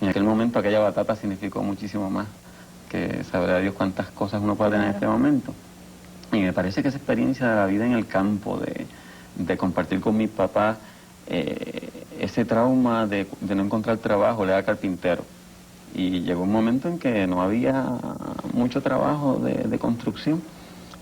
En aquel momento aquella batata significó muchísimo más, que sabrá Dios cuántas cosas uno puede tener en este momento. Y me parece que esa experiencia de la vida en el campo, de compartir con mis papás, ese trauma de no encontrar trabajo, le da carpintero. Y llegó un momento en que no había mucho trabajo de construcción.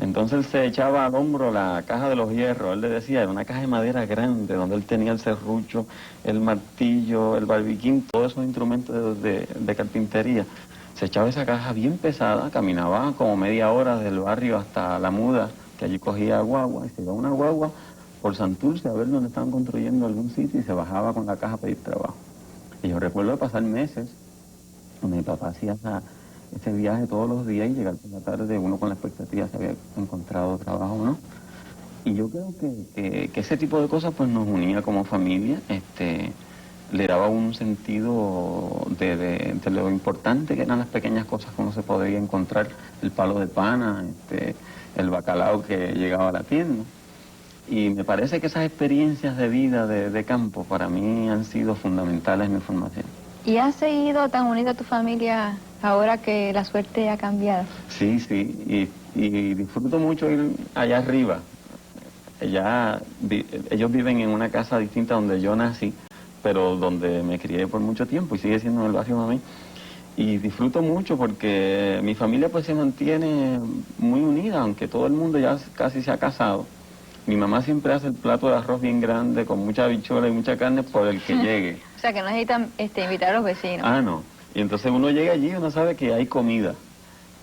Entonces él se echaba al hombro la caja de los hierros. Él le decía, era una caja de madera grande, donde él tenía el serrucho, el martillo, el barbiquín, todos esos instrumentos de carpintería. Se echaba esa caja bien pesada, caminaba como media hora del barrio hasta La Muda, que allí cogía guagua, y se iba a una guagua por Santurce a ver dónde estaban construyendo algún sitio, y se bajaba con la caja a pedir trabajo. Y yo recuerdo pasar meses, mi papá hacía ese viaje todos los días y llegar por la tarde, uno con la expectativa si había encontrado trabajo o no. Y yo creo que ese tipo de cosas pues nos unía como familia, le daba un sentido de lo importante que eran las pequeñas cosas que uno se podría encontrar, el palo de pana, el bacalao que llegaba a la tienda. Y me parece que esas experiencias de vida de campo para mí han sido fundamentales en mi formación. ¿Y has seguido tan unida a tu familia ahora que la suerte ha cambiado? Sí, sí, y disfruto mucho ir allá arriba. Ellos viven en una casa distinta donde yo nací, pero donde me crié por mucho tiempo y sigue siendo en el barrio Mamí. Y disfruto mucho porque mi familia pues se mantiene muy unida, aunque todo el mundo ya casi se ha casado. Mi mamá siempre hace el plato de arroz bien grande, con mucha habichuela y mucha carne por el que llegue. O sea, que no necesitan invitar a los vecinos. Ah, no. Y entonces uno llega allí y uno sabe que hay comida.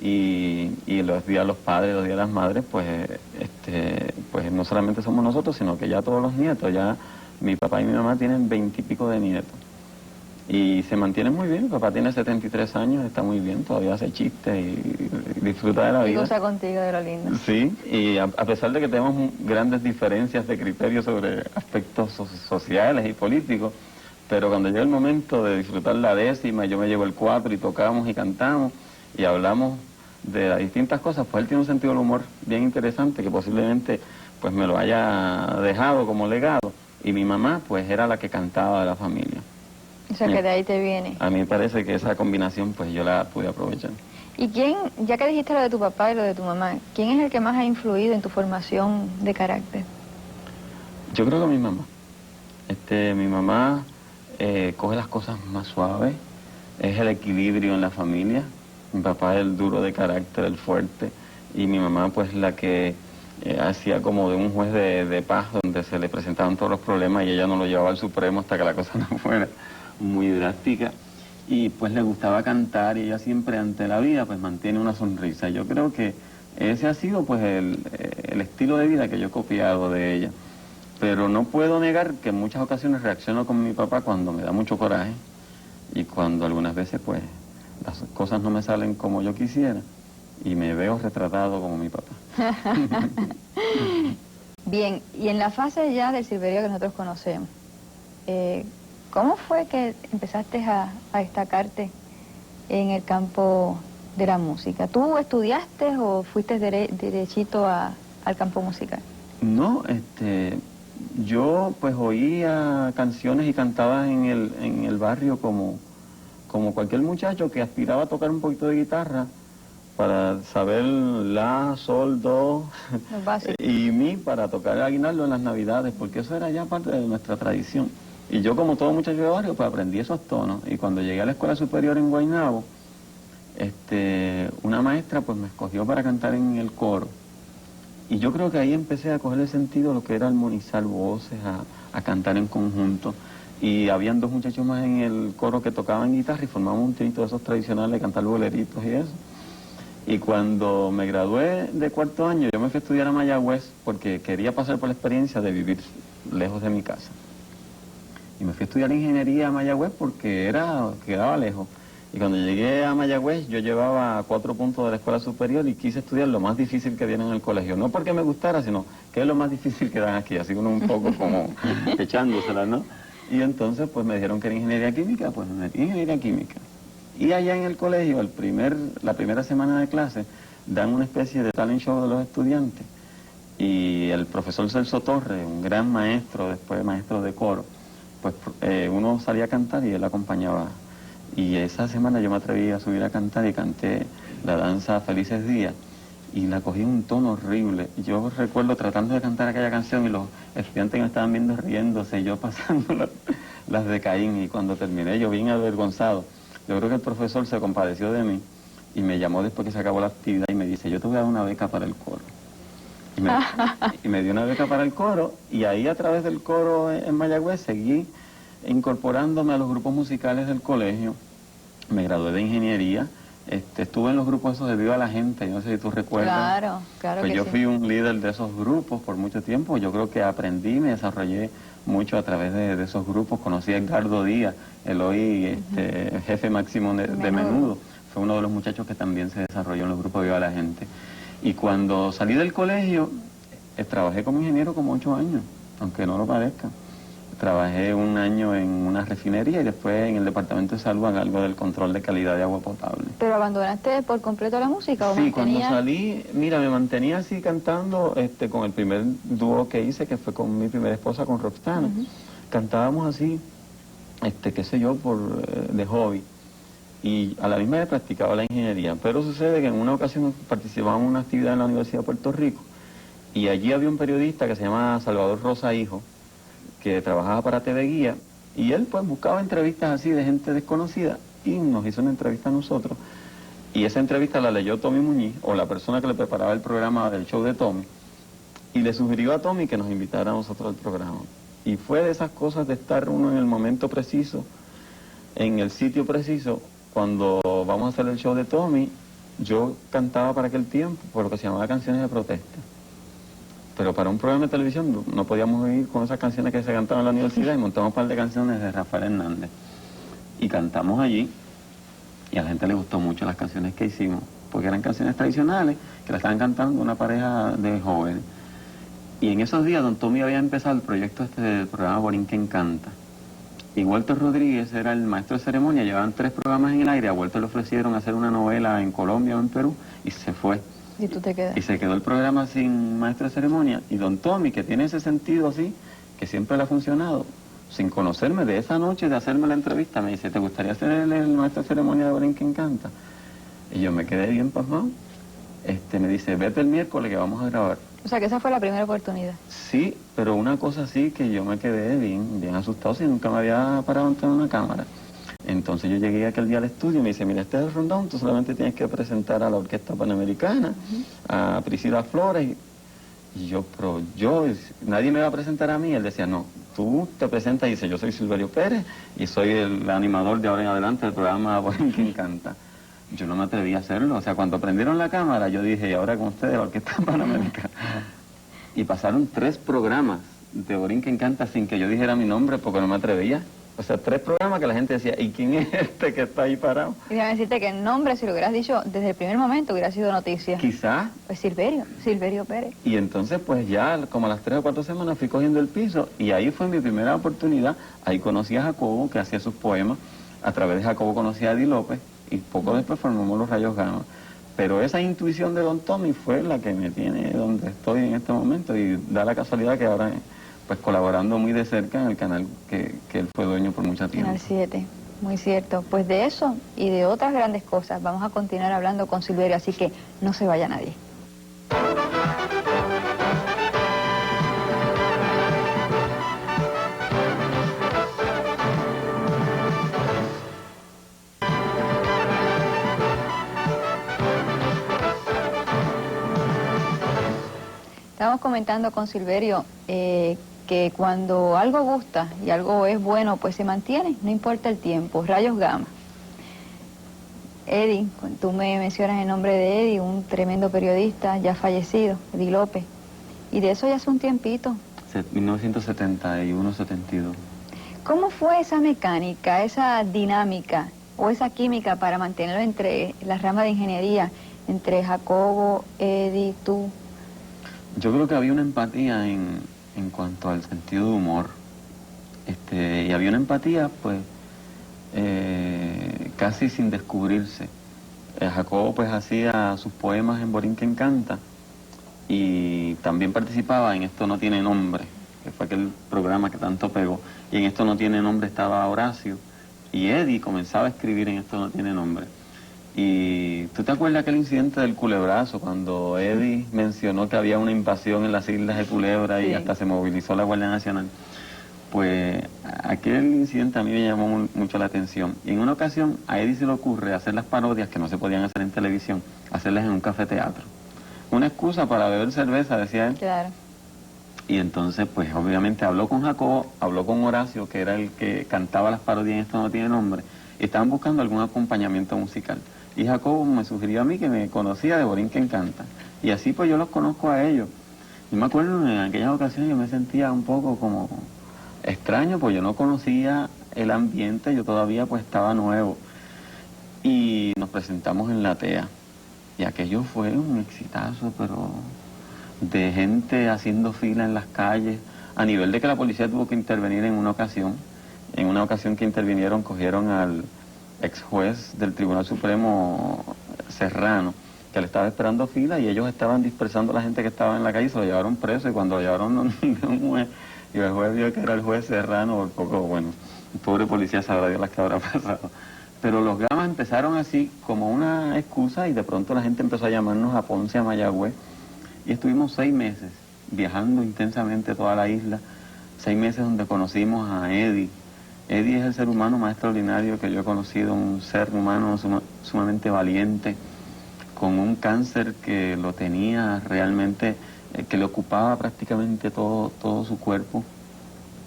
Y los días de los padres, los días de las madres, pues no solamente somos nosotros, sino que ya todos los nietos, ya mi papá y mi mamá tienen 20 y pico de nietos. Y se mantienen muy bien. Mi papá tiene 73 años, está muy bien, todavía hace chistes y disfruta de la vida. Y goza contigo de lo lindo. Sí, y a pesar de que tenemos grandes diferencias de criterios sobre aspectos sociales y políticos, pero cuando llega el momento de disfrutar la décima, yo me llevo el 4 y tocamos y cantamos y hablamos de las distintas cosas, pues él tiene un sentido del humor bien interesante que posiblemente pues me lo haya dejado como legado. Y mi mamá pues era la que cantaba de la familia. O sea, que de ahí te viene. A mí me parece que esa combinación pues yo la pude aprovechar. ¿Y quién, ya que dijiste lo de tu papá y lo de tu mamá, quién es el que más ha influido en tu formación de carácter? Yo creo que mi mamá. Mi mamá coge las cosas más suaves, es el equilibrio en la familia. Mi papá es el duro de carácter, el fuerte, y mi mamá pues la que hacía como de un juez de paz donde se le presentaban todos los problemas y ella no lo llevaba al Supremo hasta que la cosa no fuera muy drástica. Y pues le gustaba cantar y ella siempre ante la vida pues mantiene una sonrisa. Yo creo que ese ha sido pues el estilo de vida que yo he copiado de ella. Pero no puedo negar que en muchas ocasiones reacciono con mi papá cuando me da mucho coraje y cuando algunas veces pues las cosas no me salen como yo quisiera y me veo retratado como mi papá. Bien, y en la fase ya del silverio que nosotros conocemos, ¿cómo fue que empezaste a destacarte en el campo de la música? ¿Tú estudiaste o fuiste derechito al campo musical? No, yo pues oía canciones y cantaba en el barrio como cualquier muchacho que aspiraba a tocar un poquito de guitarra para saber la, sol, do y mi para tocar el aguinaldo en las navidades, porque eso era ya parte de nuestra tradición. Y yo como todo muchacho de barrio pues aprendí esos tonos y cuando llegué a la escuela superior en Guaynabo, una maestra pues me escogió para cantar en el coro. Y yo creo que ahí empecé a coger el sentido de lo que era armonizar voces, a cantar en conjunto. Y habían dos muchachos más en el coro que tocaban guitarra y formaban un trito de esos tradicionales de cantar boleritos y eso. Y cuando me gradué de cuarto año, yo me fui a estudiar a Mayagüez porque quería pasar por la experiencia de vivir lejos de mi casa. Y me fui a estudiar ingeniería a Mayagüez porque quedaba lejos. Y cuando llegué a Mayagüez, yo llevaba 4 puntos de la escuela superior y quise estudiar lo más difícil que dieron en el colegio. No porque me gustara, sino que es lo más difícil que dan aquí. Así uno un poco como echándosela, ¿no? Y entonces, pues me dijeron que era ingeniería química, pues me metí en ingeniería química. Y allá en el colegio, la primera semana de clase, dan una especie de talent show de los estudiantes. Y el profesor Celso Torres, un gran maestro, después maestro de coro, pues uno salía a cantar y él acompañaba. Y esa semana yo me atreví a subir a cantar y canté la danza Felices Días y la cogí en un tono horrible. Yo recuerdo tratando de cantar aquella canción y los estudiantes que me estaban viendo riéndose, y yo pasando las de Caín, y cuando terminé yo bien avergonzado. Yo creo que el profesor se compadeció de mí y me llamó después que se acabó la actividad y me dice, yo te voy a dar una beca para el coro. Y me, y me dio una beca para el coro, y ahí a través del coro en Mayagüez seguí incorporándome a los grupos musicales del colegio. Me gradué de ingeniería, estuve en los grupos esos de Viva la Gente, yo no sé si tú recuerdas. Claro, claro Pues que yo sí. fui un líder de esos grupos por mucho tiempo. Yo creo que aprendí, me desarrollé mucho a través de esos grupos. Conocí a Edgardo Díaz, el hoy jefe máximo de Menudo. Fue uno de los muchachos que también se desarrolló en los grupos de Viva la Gente. Y cuando salí del colegio, trabajé como ingeniero como 8 años, aunque no lo parezca. Trabajé un año en una refinería y después en el departamento de salud a cargo del control de calidad de agua potable. ¿Pero abandonaste por completo la música o Sí, cuando mantenías? salí, mira, me mantenía así cantando con el primer dúo que hice, que fue con mi primera esposa, con Roxana. Cantábamos así, qué sé yo, de hobby. Y a la misma vez practicaba la ingeniería. Pero sucede que en una ocasión participaba en una actividad en la Universidad de Puerto Rico y allí había un periodista que se llama Salvador Rosa Hijo, que trabajaba para TV Guía, y él pues buscaba entrevistas así de gente desconocida y nos hizo una entrevista a nosotros. Y esa entrevista la leyó Tommy Muñiz, o la persona que le preparaba el programa del show de Tommy, y le sugirió a Tommy que nos invitara a nosotros al programa. Y fue de esas cosas de estar uno en el momento preciso, en el sitio preciso. Cuando vamos a hacer el show de Tommy, yo cantaba para aquel tiempo por lo que se llamaba canciones de protesta. Pero para un programa de televisión no podíamos ir con esas canciones que se cantaban en la universidad, y montamos un par de canciones de Rafael Hernández. Y cantamos allí, y a la gente le gustó mucho las canciones que hicimos, porque eran canciones tradicionales que la estaban cantando una pareja de jóvenes. Y en esos días don Tommy había empezado el proyecto del programa Borinquen Canta. Y Walter Rodríguez era el maestro de ceremonia, llevaban 3 programas en el aire, a Walter le ofrecieron hacer una novela en Colombia o en Perú, y se fue. Y tú te quedas. Y se quedó el programa sin maestro de ceremonia, y don Tommy, que tiene ese sentido así, que siempre le ha funcionado, sin conocerme, de esa noche de hacerme la entrevista, me dice, ¿te gustaría ser el maestro de ceremonia de Borinquen Canta? Y yo me quedé bien pasmado. Me dice, vete el miércoles que vamos a grabar. O sea que esa fue la primera oportunidad. Sí, pero una cosa así que yo me quedé bien asustado, si nunca me había parado ante una cámara. Entonces yo llegué aquel día al estudio y me dice, mira, este es el rundown, tú solamente tienes que presentar a la Orquesta Panamericana, a Priscila Flores. Y yo, nadie me va a presentar a mí. Él decía, no, tú te presentas y dice, yo soy Silverio Pérez y soy el animador de ahora en adelante del programa Borinquen Canta. Yo no me atreví a hacerlo, o sea, cuando prendieron la cámara yo dije, y ahora con ustedes, la Orquesta Panamericana. Y pasaron 3 programas de Borinquen Canta sin que yo dijera mi nombre porque no me atrevía. O sea, 3 programas que la gente decía, ¿y quién es este que está ahí parado? Y déjame decirte que el nombre, si lo hubieras dicho desde el primer momento, hubiera sido noticia. Quizás. Pues Silverio Pérez. Y entonces pues ya como a las 3 o 4 semanas fui cogiendo el piso, y ahí fue mi primera oportunidad. Ahí conocí a Jacobo, que hacía sus poemas. A través de Jacobo conocí a Eddie López, y poco después formamos los Rayos Gamma. Pero esa intuición de don Tommy fue la que me tiene donde estoy en este momento, y da la casualidad que ahora pues colaborando muy de cerca en el canal que él fue dueño por mucho tiempo. Canal 7, muy cierto. Pues de eso y de otras grandes cosas vamos a continuar hablando con Silverio, así que no se vaya nadie. Estamos comentando con Silverio que cuando algo gusta y algo es bueno, pues se mantiene, no importa el tiempo. Rayos Gamma. Eddie, tú me mencionas el nombre de Eddie, un tremendo periodista ya fallecido, Eddie López. Y de eso ya hace un tiempito. 1971-72. ¿Cómo fue esa mecánica, esa dinámica o esa química para mantenerlo entre la rama de ingeniería, entre Jacobo, Eddie, tú? Yo creo que había una empatía en cuanto al sentido de humor. Y había una empatía, pues, casi sin descubrirse. Jacobo, pues, hacía sus poemas en Borinquen Canta, y también participaba en Esto no tiene nombre, que fue aquel programa que tanto pegó. Y en Esto no tiene nombre estaba Horacio, y Eddie comenzaba a escribir en Esto No Tiene Nombre. Y ¿tú te acuerdas aquel incidente del culebrazo, cuando Eddie mencionó que había una invasión en las islas de Culebra y hasta se movilizó la Guardia Nacional? Pues aquel incidente a mí me llamó mucho la atención. Y en una ocasión a Eddie se le ocurre hacer las parodias que no se podían hacer en televisión, hacerlas en un cafeteatro. Una excusa para beber cerveza, decía él. Claro. Y entonces, pues obviamente habló con Jacobo, habló con Horacio, que era el que cantaba las parodias en Esto No Tiene Nombre, y estaban buscando algún acompañamiento musical. Y Jacobo me sugirió a mí que me conocía de Borinquen Canta. Y así pues yo los conozco a ellos. Y me acuerdo en aquellas ocasiones yo me sentía un poco como extraño, pues yo no conocía el ambiente, yo todavía pues estaba nuevo. Y nos presentamos en la TEA. Y aquello fue un exitazo, pero de gente haciendo fila en las calles, a nivel de que la policía tuvo que intervenir en una ocasión. En una ocasión que intervinieron, cogieron al ex juez del Tribunal Supremo Serrano, que le estaba esperando fila, y ellos estaban dispersando a la gente que estaba en la calle y se lo llevaron preso, y cuando lo llevaron donde un juez, y el juez vio que era el juez Serrano, por poco, bueno, el pobre policía sabrá Dios las que habrá pasado. Pero los gamas empezaron así como una excusa, y de pronto la gente empezó a llamarnos a Ponce, a Mayagüez, y estuvimos 6 meses viajando intensamente toda la isla, 6 meses donde conocimos a Eddie. Eddie es el ser humano más extraordinario que yo he conocido, un ser humano sumamente valiente, con un cáncer que lo tenía realmente, que le ocupaba prácticamente todo su cuerpo,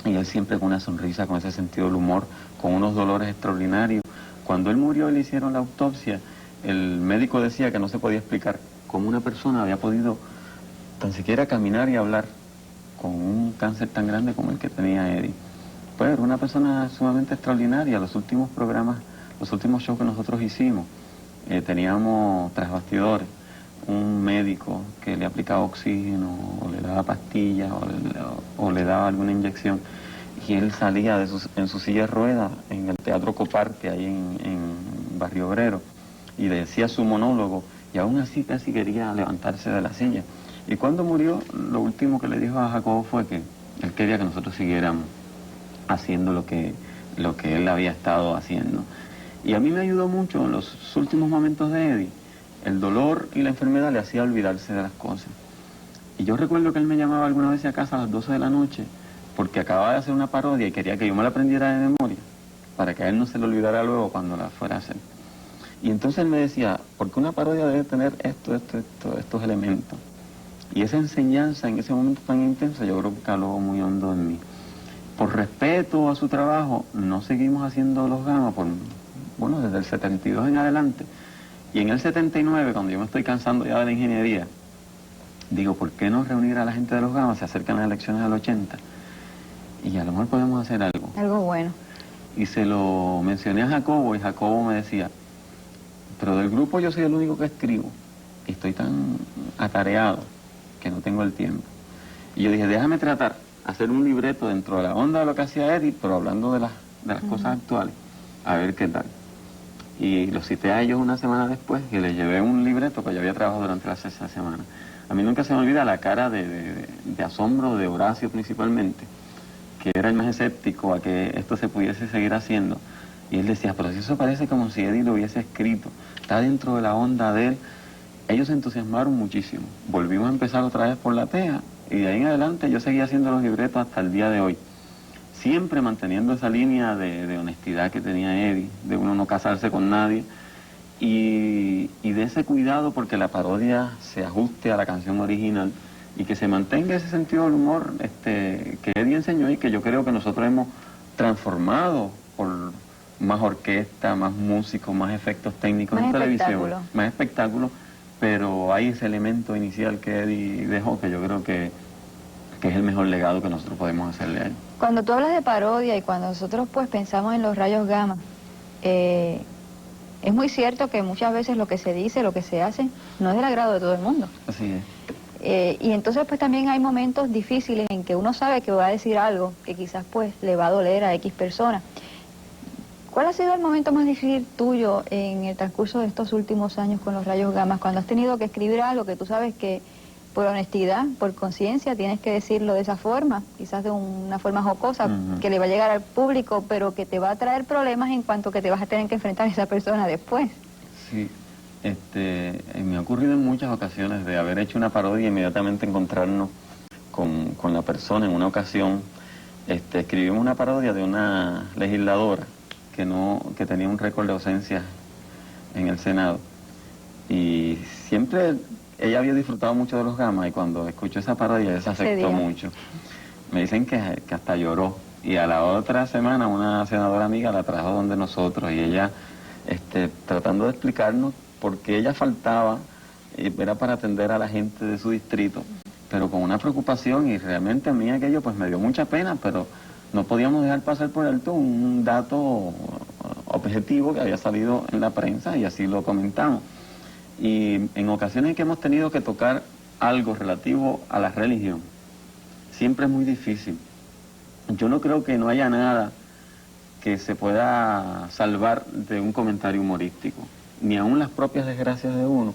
y él siempre con una sonrisa, con ese sentido del humor, con unos dolores extraordinarios. Cuando él murió y le hicieron la autopsia, el médico decía que no se podía explicar cómo una persona había podido tan siquiera caminar y hablar con un cáncer tan grande como el que tenía Eddie. Pues era una persona sumamente extraordinaria. Los últimos programas, los últimos shows que nosotros hicimos, teníamos tras bastidores un médico que le aplicaba oxígeno, o le daba pastillas, o le daba alguna inyección, y él salía en su silla de ruedas en el Teatro Coparte, ahí en Barrio Obrero, y decía su monólogo, y aún así casi quería levantarse de la silla. Y cuando murió, lo último que le dijo a Jacobo fue que él quería que nosotros siguiéramos haciendo lo que él había estado haciendo. Y a mí me ayudó mucho en los últimos momentos de Eddie. El dolor y la enfermedad le hacía olvidarse de las cosas. Y yo recuerdo que él me llamaba alguna vez a casa a las 12 de la noche, porque acababa de hacer una parodia y quería que yo me la aprendiera de memoria, para que a él no se le olvidara luego cuando la fuera a hacer. Y entonces él me decía, porque una parodia debe tener estos elementos. Y esa enseñanza en ese momento tan intensa, yo creo que caló muy hondo en mí. Por respeto a su trabajo, no seguimos haciendo los gamas, desde el 72 en adelante. Y en el 79, cuando yo me estoy cansando ya de la ingeniería, digo, ¿por qué no reunir a la gente de los gamas? Se acercan las elecciones del 80, y a lo mejor podemos hacer algo. Algo bueno. Y se lo mencioné a Jacobo, y Jacobo me decía, pero del grupo yo soy el único que escribo, y estoy tan atareado que no tengo el tiempo. Y yo dije, déjame tratar, hacer un libreto dentro de la onda de lo que hacía Eddie, pero hablando de las cosas actuales, a ver qué tal. Y los cité a ellos una semana después, y les llevé un libreto que yo había trabajado durante esa semana. A mí nunca se me olvida la cara de asombro de Horacio principalmente, que era el más escéptico a que esto se pudiese seguir haciendo. Y él decía, pero si eso parece como si Eddie lo hubiese escrito, está dentro de la onda de él. Ellos se entusiasmaron muchísimo. Volvimos a empezar otra vez por la TEA, y de ahí en adelante yo seguí haciendo los libretos hasta el día de hoy. Siempre manteniendo esa línea de honestidad que tenía Eddie, de uno no casarse con nadie, y de ese cuidado porque la parodia se ajuste a la canción original, y que se mantenga ese sentido del humor que Eddie enseñó, y que yo creo que nosotros hemos transformado por más orquesta, más músicos, más efectos técnicos en televisión, más espectáculo, pero hay ese elemento inicial que Eddie dejó, que yo creo que es el mejor legado que nosotros podemos hacerle a él. Cuando tú hablas de parodia y cuando nosotros pues pensamos en los rayos gamma, es muy cierto que muchas veces lo que se dice, lo que se hace, no es del agrado de todo el mundo. Así es. Y entonces pues también hay momentos difíciles en que uno sabe que va a decir algo que quizás pues le va a doler a X persona. ¿Cuál ha sido el momento más difícil tuyo en el transcurso de estos últimos años con los rayos gamma, cuando has tenido que escribir algo que tú sabes que por honestidad, por conciencia, tienes que decirlo de esa forma, quizás de una forma jocosa, que le va a llegar al público, pero que te va a traer problemas en cuanto que te vas a tener que enfrentar a esa persona después. Sí, me ha ocurrido en muchas ocasiones de haber hecho una parodia e inmediatamente encontrarnos con la persona. En una ocasión escribimos una parodia de una legisladora que tenía un récord de ausencias en el Senado, y siempre ella había disfrutado mucho de los Gamas, y cuando escuchó esa parodia ella se afectó mucho. Me dicen que hasta lloró, y a la otra semana una senadora amiga la trajo donde nosotros, y ella tratando de explicarnos por qué ella faltaba, era para atender a la gente de su distrito, pero con una preocupación, y realmente a mí aquello pues me dio mucha pena, pero no podíamos dejar pasar por alto un dato objetivo que había salido en la prensa, y así lo comentamos. Y en ocasiones que hemos tenido que tocar algo relativo a la religión, siempre es muy difícil. Yo no creo que no haya nada que se pueda salvar de un comentario humorístico, ni aun las propias desgracias de uno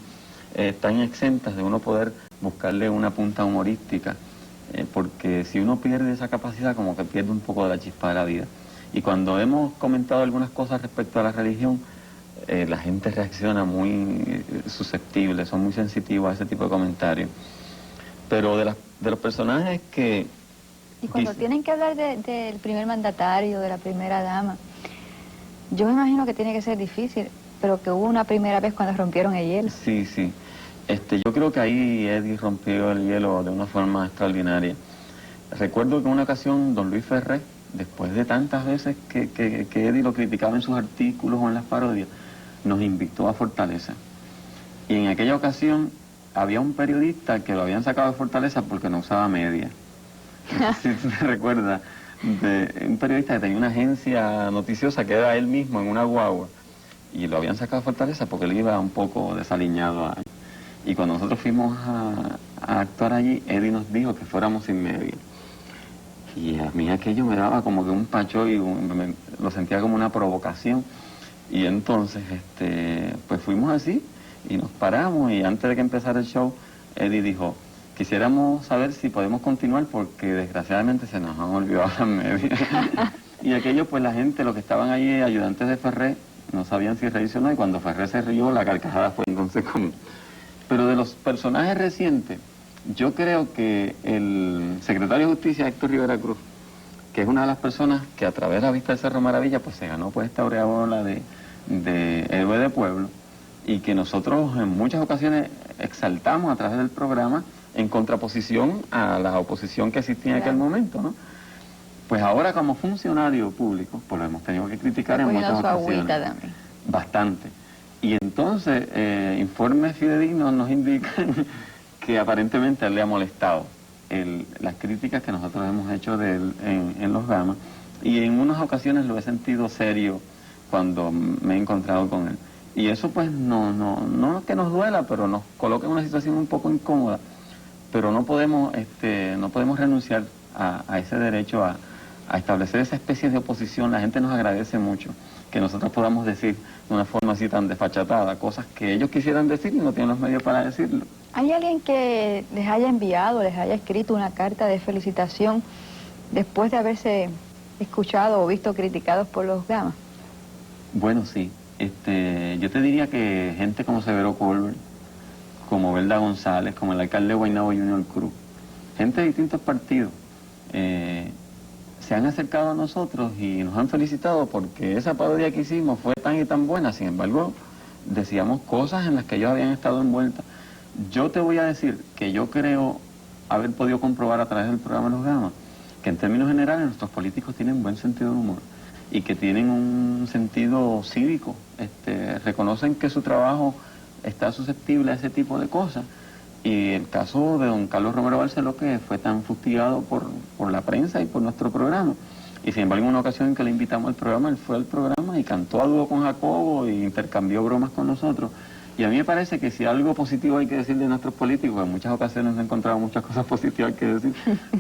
están exentas de uno poder buscarle una punta humorística, porque si uno pierde esa capacidad, como que pierde un poco de la chispa de la vida. Y cuando hemos comentado algunas cosas respecto a la religión, la gente reacciona muy susceptible, son muy sensitivos a ese tipo de comentarios. Pero de los personajes que... Y cuando tienen que hablar del primer mandatario, de la primera dama, yo me imagino que tiene que ser difícil, pero que hubo una primera vez cuando rompieron el hielo. Sí, sí. Yo creo que ahí Eddie rompió el hielo de una forma extraordinaria. Recuerdo que en una ocasión don Luis Ferré, después de tantas veces que Eddie lo criticaba en sus artículos o en las parodias, nos invitó a Fortaleza. Y en aquella ocasión había un periodista que lo habían sacado de Fortaleza porque no usaba media. Si tú te recuerdas, de un periodista que tenía una agencia noticiosa que era él mismo en una guagua, y lo habían sacado de Fortaleza porque él iba un poco desaliñado. Y cuando nosotros fuimos a actuar allí, Eddie nos dijo que fuéramos sin media. Y a mí aquello me daba como que un pacho, y lo sentía como una provocación. Y entonces, pues fuimos así y nos paramos, y antes de que empezara el show, Eddie dijo: quisiéramos saber si podemos continuar porque desgraciadamente se nos han olvidado las medias. Y aquello, pues la gente, los que estaban allí, ayudantes de Ferré, no sabían si reírse o no, y cuando Ferré se rió, la carcajada fue entonces como... Pero de los personajes recientes, yo creo que el secretario de Justicia, Héctor Rivera Cruz, que es una de las personas que a través de la vista del Cerro Maravilla, pues se ganó pues esta aureola de héroe de pueblo, y que nosotros en muchas ocasiones exaltamos a través del programa en contraposición a la oposición que existía en aquel momento, ¿no? Pues ahora como funcionario público, pues lo hemos tenido que criticar en muchas ocasiones. Bastante. Y entonces, informes fidedignos nos indican que aparentemente a él le ha molestado las críticas que nosotros hemos hecho de él en los Gamas, y en unas ocasiones lo he sentido serio cuando me he encontrado con él. Y eso pues no que nos duela, pero nos coloca en una situación un poco incómoda. Pero no podemos renunciar a ese derecho a establecer esa especie de oposición. La gente nos agradece mucho que nosotros podamos decir de una forma así tan desfachatada cosas que ellos quisieran decir y no tienen los medios para decirlo. ¿Hay alguien que les haya enviado, les haya escrito una carta de felicitación después de haberse escuchado o visto criticados por los Gamas? Bueno, sí. Yo te diría que gente como Severo Colbert, como Belda González, como el alcalde de Guaynabo Junior Cruz, gente de distintos partidos, se han acercado a nosotros y nos han felicitado porque esa parodia que hicimos fue tan y tan buena. Sin embargo, decíamos cosas en las que ellos habían estado envueltas. Yo te voy a decir que yo creo haber podido comprobar a través del programa Los Gamas que en términos generales nuestros políticos tienen buen sentido de humor y que tienen un sentido cívico, reconocen que su trabajo está susceptible a ese tipo de cosas. Y el caso de don Carlos Romero Barceló, que fue tan fustigado por la prensa y por nuestro programa. Y sin embargo, en una ocasión en que le invitamos al programa, él fue al programa y cantó a dúo con Jacobo y intercambió bromas con nosotros. Y a mí me parece que si algo positivo hay que decir de nuestros políticos, en muchas ocasiones he encontrado muchas cosas positivas que decir,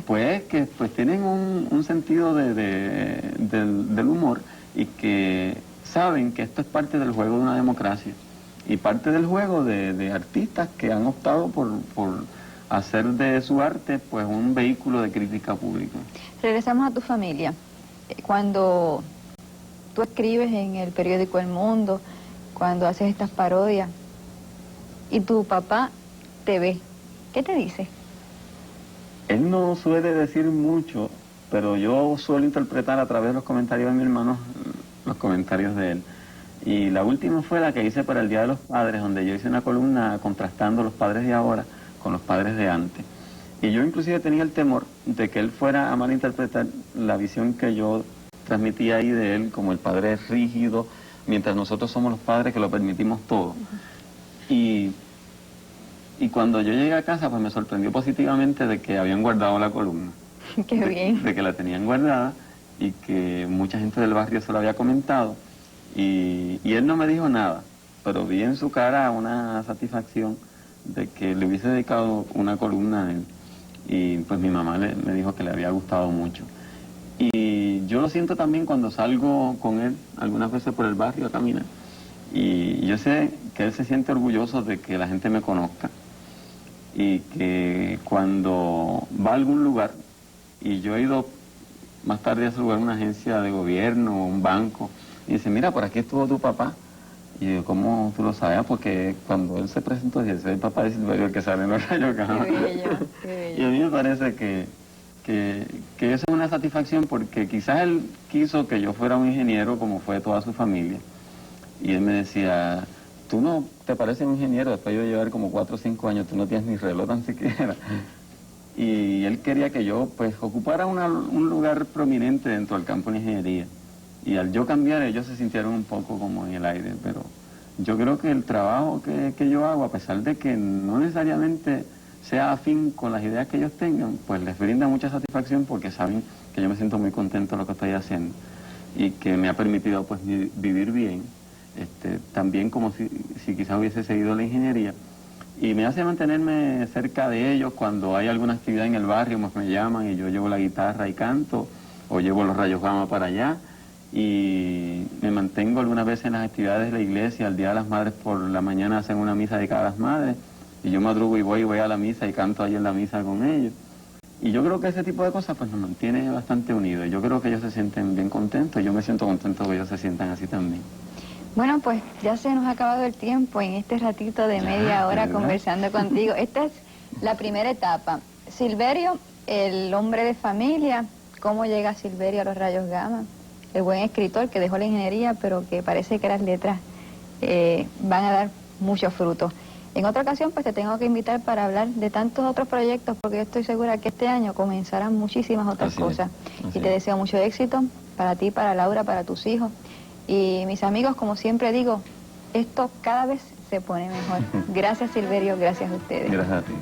pues que pues tienen un sentido del humor, y que saben que esto es parte del juego de una democracia y parte del juego de artistas que han optado hacer de su arte pues un vehículo de crítica pública. Regresamos a tu familia. Cuando tú escribes en el periódico El Mundo, cuando haces estas parodias, y tu papá te ve, ¿qué te dice? Él no suele decir mucho, pero yo suelo interpretar a través de los comentarios de mi hermano los comentarios de él. Y la última fue la que hice para el Día de los Padres, donde yo hice una columna contrastando los padres de ahora con los padres de antes. Y yo inclusive tenía el temor de que él fuera a malinterpretar la visión que yo transmitía ahí de él como el padre rígido, mientras nosotros somos los padres que lo permitimos todo. Y cuando yo llegué a casa, pues me sorprendió positivamente de que habían guardado la columna. Qué bien. De que la tenían guardada y que mucha gente del barrio se lo había comentado. Y él no me dijo nada, pero vi en su cara una satisfacción de que le hubiese dedicado una columna a él. Y pues mi mamá me dijo que le había gustado mucho. Y yo lo siento también cuando salgo con él algunas veces por el barrio a caminar. Y yo sé que él se siente orgulloso de que la gente me conozca. Y que cuando va a algún lugar, y yo he ido más tarde a ese lugar, una agencia de gobierno, un banco, y dice, mira, por aquí estuvo tu papá. Y yo, ¿cómo tú lo sabes? Porque cuando él se presentó, dice, soy el papá de Silverio, el que sale en los rayos gamma. Qué bello, qué bello. Y a mí me parece que eso es una satisfacción porque quizás él quiso que yo fuera un ingeniero como fue toda su familia. Y él me decía, tú no te pareces un ingeniero, después de llevar como 4 o 5 años, tú no tienes ni reloj tan siquiera. Y él quería que yo pues ocupara un lugar prominente dentro del campo de ingeniería. Y al yo cambiar, ellos se sintieron un poco como en el aire, pero yo creo que el trabajo que yo hago, a pesar de que no necesariamente sea afín con las ideas que ellos tengan, pues les brinda mucha satisfacción porque saben que yo me siento muy contento de lo que estoy haciendo y que me ha permitido pues vivir bien, también como si quizás hubiese seguido la ingeniería. Y me hace mantenerme cerca de ellos cuando hay alguna actividad en el barrio, pues me llaman y yo llevo la guitarra y canto, o llevo los rayos gamma para allá. Y me mantengo algunas veces en las actividades de la iglesia. El Día de las Madres por la mañana hacen una misa dedicada a las madres y yo madrugo y voy a la misa y canto ahí en la misa con ellos. Y yo creo que ese tipo de cosas pues nos mantiene bastante unidos. Yo creo que ellos se sienten bien contentos y yo me siento contento que ellos se sientan así también. Bueno, pues ya se nos ha acabado el tiempo en este ratito de media hora conversando contigo. Esta es la primera etapa. Silverio, el hombre de familia, ¿cómo llega Silverio a los rayos gamma? El buen escritor que dejó la ingeniería, pero que parece que las letras van a dar muchos frutos. En otra ocasión, pues te tengo que invitar para hablar de tantos otros proyectos, porque yo estoy segura que este año comenzarán muchísimas otras cosas. Y te deseo mucho éxito para ti, para Laura, para tus hijos. Y mis amigos, como siempre digo, esto cada vez se pone mejor. Gracias, Silverio, gracias a ustedes. Gracias a ti.